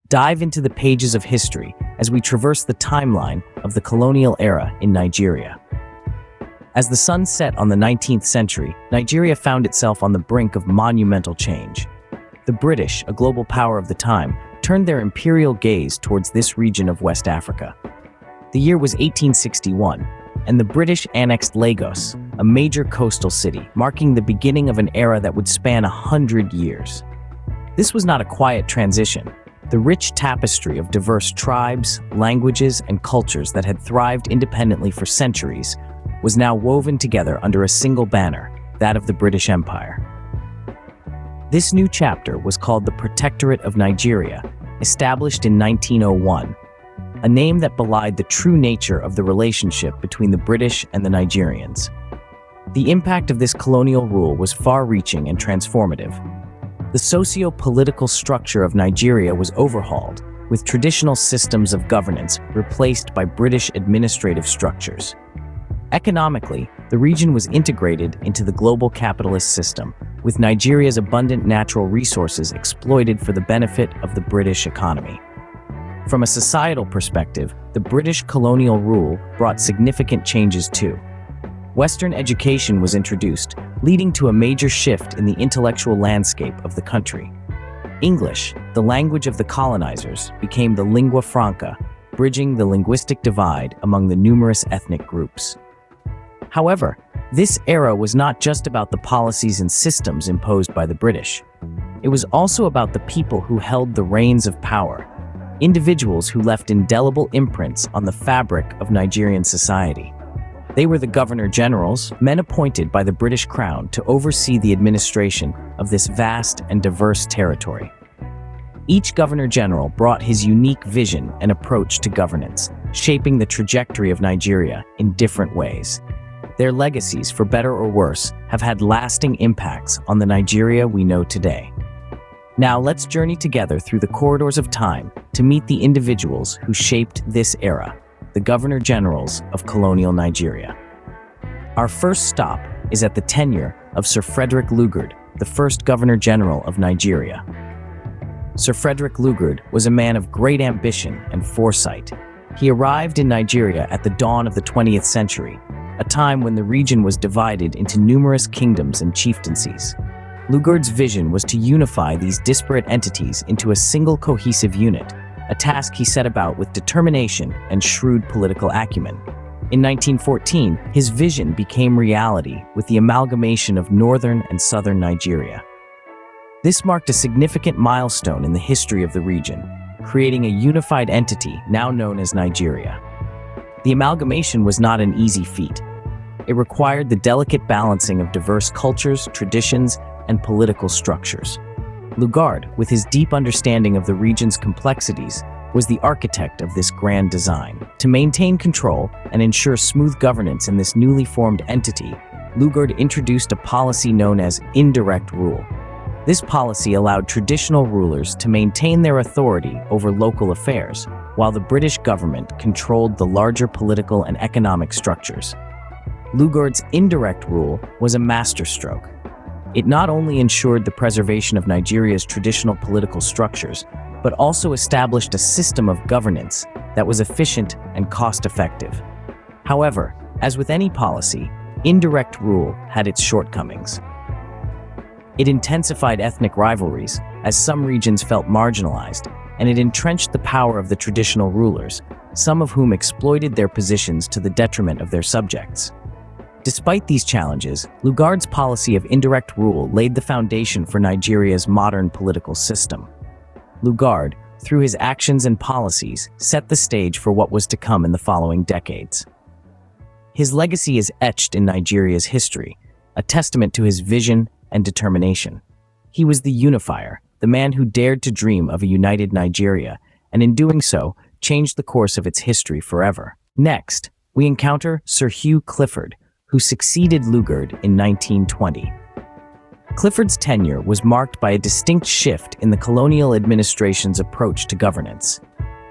dive into the pages of history as we traverse the timeline of the colonial era in Nigeria. As the sun set on the 19th century, Nigeria found itself on the brink of monumental change. The British, a global power of the time, turned their imperial gaze towards this region of West Africa. The year was 1861, and the British annexed Lagos, a major coastal city, marking the beginning of an era that would span 100 years. This was not a quiet transition. The rich tapestry of diverse tribes, languages, and cultures that had thrived independently for centuries was now woven together under a single banner, that of the British Empire. This new chapter was called the Protectorate of Nigeria, established in 1901, a name that belied the true nature of the relationship between the British and the Nigerians. The impact of this colonial rule was far-reaching and transformative. The socio-political structure of Nigeria was overhauled, with traditional systems of governance replaced by British administrative structures. Economically, the region was integrated into the global capitalist system, with Nigeria's abundant natural resources exploited for the benefit of the British economy. From a societal perspective, the British colonial rule brought significant changes too. Western education was introduced, leading to a major shift in the intellectual landscape of the country. English, the language of the colonizers, became the lingua franca, bridging the linguistic divide among the numerous ethnic groups. However, this era was not just about the policies and systems imposed by the British. It was also about the people who held the reins of power, individuals who left indelible imprints on the fabric of Nigerian society. They were the governor-generals, men appointed by the British Crown to oversee the administration of this vast and diverse territory. Each governor-general brought his unique vision and approach to governance, shaping the trajectory of Nigeria in different ways. Their legacies, for better or worse, have had lasting impacts on the Nigeria we know today. Now let's journey together through the corridors of time to meet the individuals who shaped this era, the governor-generals of colonial Nigeria. Our first stop is at the tenure of Sir Frederick Lugard, the first governor-general of Nigeria. Sir Frederick Lugard was a man of great ambition and foresight. He arrived in Nigeria at the dawn of the 20th century, a time when the region was divided into numerous kingdoms and chieftaincies. Lugard's vision was to unify these disparate entities into a single cohesive unit, a task he set about with determination and shrewd political acumen. In 1914, his vision became reality with the amalgamation of northern and southern Nigeria. This marked a significant milestone in the history of the region, creating a unified entity now known as Nigeria. The amalgamation was not an easy feat. It required the delicate balancing of diverse cultures, traditions, and political structures. Lugard, with his deep understanding of the region's complexities, was the architect of this grand design. To maintain control and ensure smooth governance in this newly formed entity, Lugard introduced a policy known as indirect rule. This policy allowed traditional rulers to maintain their authority over local affairs, while the British government controlled the larger political and economic structures. Lugard's indirect rule was a masterstroke. It not only ensured the preservation of Nigeria's traditional political structures, but also established a system of governance that was efficient and cost-effective. However, as with any policy, indirect rule had its shortcomings. It intensified ethnic rivalries, as some regions felt marginalized, and it entrenched the power of the traditional rulers, some of whom exploited their positions to the detriment of their subjects. Despite these challenges, Lugard's policy of indirect rule laid the foundation for Nigeria's modern political system. Lugard, through his actions and policies, set the stage for what was to come in the following decades. His legacy is etched in Nigeria's history, a testament to his vision and determination. He was the unifier, the man who dared to dream of a united Nigeria, and in doing so, changed the course of its history forever. Next, we encounter Sir Hugh Clifford, who succeeded Lugard in 1920. Clifford's tenure was marked by a distinct shift in the colonial administration's approach to governance.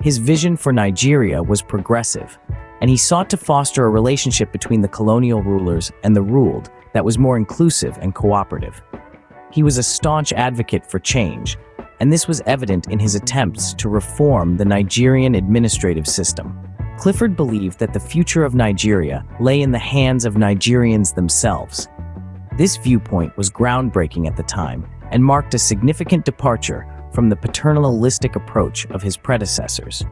His vision for Nigeria was progressive, and he sought to foster a relationship between the colonial rulers and the ruled that was more inclusive and cooperative. He was a staunch advocate for change, and this was evident in his attempts to reform the Nigerian administrative system. Clifford believed that the future of Nigeria lay in the hands of Nigerians themselves. This viewpoint was groundbreaking at the time and marked a significant departure from the paternalistic approach of his predecessors.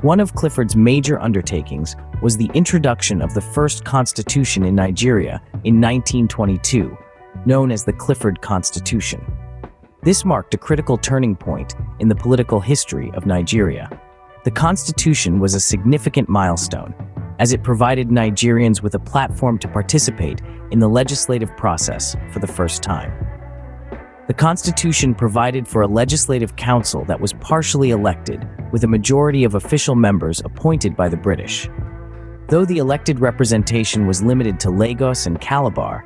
One of Clifford's major undertakings was the introduction of the first constitution in Nigeria in 1922, known as the Clifford Constitution. This marked a critical turning point in the political history of Nigeria. The Constitution was a significant milestone, as it provided Nigerians with a platform to participate in the legislative process for the first time. The Constitution provided for a legislative council that was partially elected, with a majority of official members appointed by the British. Though the elected representation was limited to Lagos and Calabar,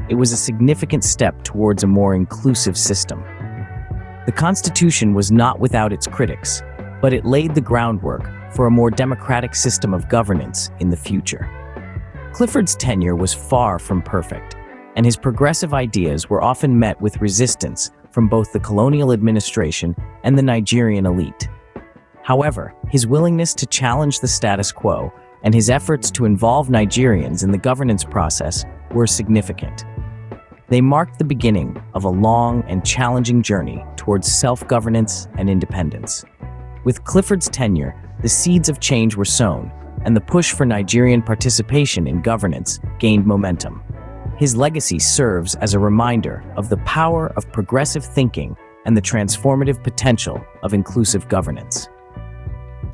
it was a significant step towards a more inclusive system. The Constitution was not without its critics, but it laid the groundwork for a more democratic system of governance in the future. Clifford's tenure was far from perfect, and his progressive ideas were often met with resistance from both the colonial administration and the Nigerian elite. However, his willingness to challenge the status quo and his efforts to involve Nigerians in the governance process were significant. They marked the beginning of a long and challenging journey towards self-governance and independence. With Clifford's tenure, the seeds of change were sown, and the push for Nigerian participation in governance gained momentum. His legacy serves as a reminder of the power of progressive thinking and the transformative potential of inclusive governance.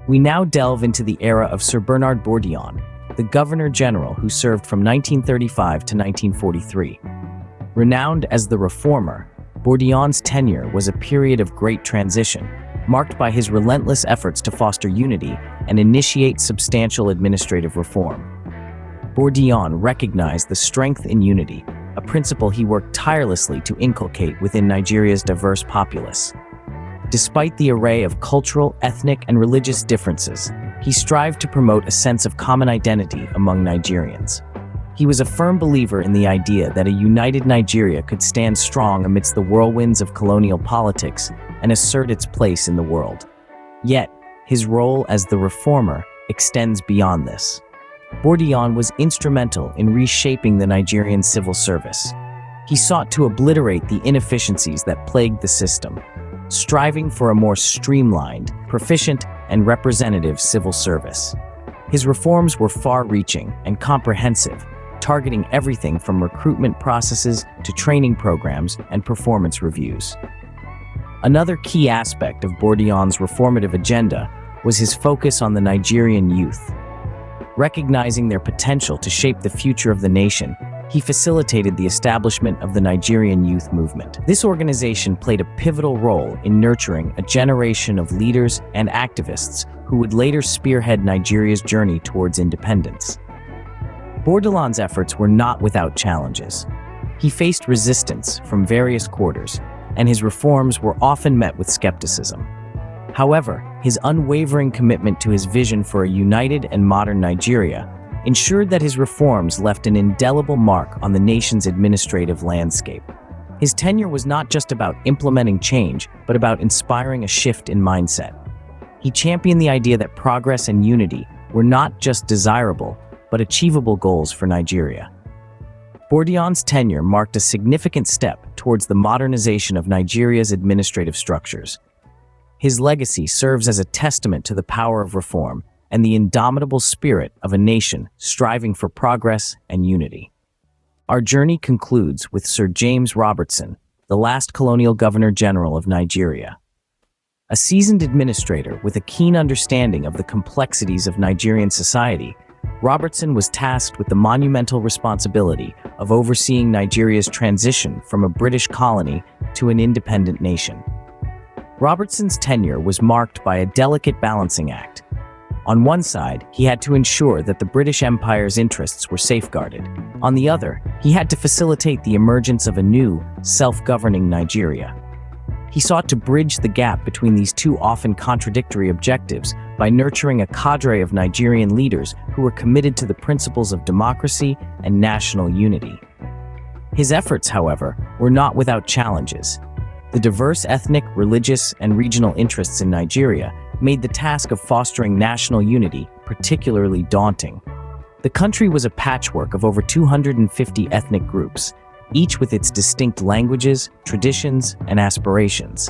We now delve into the era of Sir Bernard Bourdillon, the Governor-General who served from 1935 to 1943. Renowned as the reformer, Bourdillon's tenure was a period of great transition, marked by his relentless efforts to foster unity and initiate substantial administrative reform. Bourdillon recognized the strength in unity, a principle he worked tirelessly to inculcate within Nigeria's diverse populace. Despite the array of cultural, ethnic, and religious differences, he strived to promote a sense of common identity among Nigerians. He was a firm believer in the idea that a united Nigeria could stand strong amidst the whirlwinds of colonial politics and assert its place in the world. Yet, his role as the reformer extends beyond this. Bourdillon was instrumental in reshaping the Nigerian civil service. He sought to obliterate the inefficiencies that plagued the system, striving for a more streamlined, proficient, and representative civil service. His reforms were far-reaching and comprehensive, targeting everything from recruitment processes to training programs and performance reviews. Another key aspect of Bourdillon's reformative agenda was his focus on the Nigerian youth. Recognizing their potential to shape the future of the nation, he facilitated the establishment of the Nigerian Youth Movement. This organization played a pivotal role in nurturing a generation of leaders and activists who would later spearhead Nigeria's journey towards independence. Bourdillon's efforts were not without challenges. He faced resistance from various quarters, and his reforms were often met with skepticism. However, his unwavering commitment to his vision for a united and modern Nigeria ensured that his reforms left an indelible mark on the nation's administrative landscape. His tenure was not just about implementing change, but about inspiring a shift in mindset. He championed the idea that progress and unity were not just desirable, but achievable goals for Nigeria. Bourdillon's tenure marked a significant step towards the modernization of Nigeria's administrative structures. His legacy serves as a testament to the power of reform and the indomitable spirit of a nation striving for progress and unity. Our journey concludes with Sir James Robertson, the last colonial governor-general of Nigeria. A seasoned administrator with a keen understanding of the complexities of Nigerian society, Robertson was tasked with the monumental responsibility of overseeing Nigeria's transition from a British colony to an independent nation. Robertson's tenure was marked by a delicate balancing act. On one side, he had to ensure that the British Empire's interests were safeguarded. On the other, he had to facilitate the emergence of a new, self-governing Nigeria. He sought to bridge the gap between these two often contradictory objectives by nurturing a cadre of Nigerian leaders who were committed to the principles of democracy and national unity. His efforts, however, were not without challenges. The diverse ethnic, religious, and regional interests in Nigeria made the task of fostering national unity particularly daunting. The country was a patchwork of over 250 ethnic groups, each with its distinct languages, traditions, and aspirations.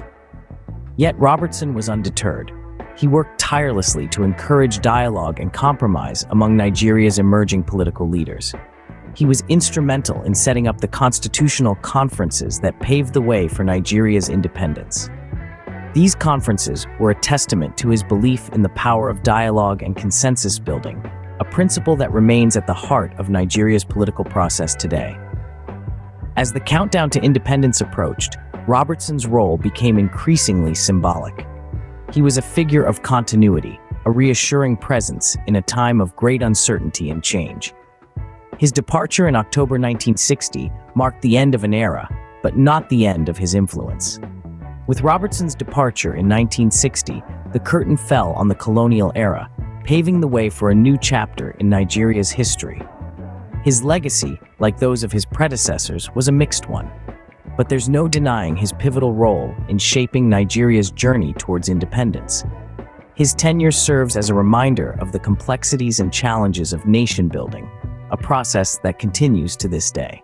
Yet Robertson was undeterred. He worked tirelessly to encourage dialogue and compromise among Nigeria's emerging political leaders. He was instrumental in setting up the constitutional conferences that paved the way for Nigeria's independence. These conferences were a testament to his belief in the power of dialogue and consensus building, a principle that remains at the heart of Nigeria's political process today. As the countdown to independence approached, Robertson's role became increasingly symbolic. He was a figure of continuity, a reassuring presence in a time of great uncertainty and change. His departure in October 1960 marked the end of an era, but not the end of his influence. With Robertson's departure in 1960, the curtain fell on the colonial era, paving the way for a new chapter in Nigeria's history. His legacy, like those of his predecessors, was a mixed one. But there's no denying his pivotal role in shaping Nigeria's journey towards independence. His tenure serves as a reminder of the complexities and challenges of nation building, a process that continues to this day.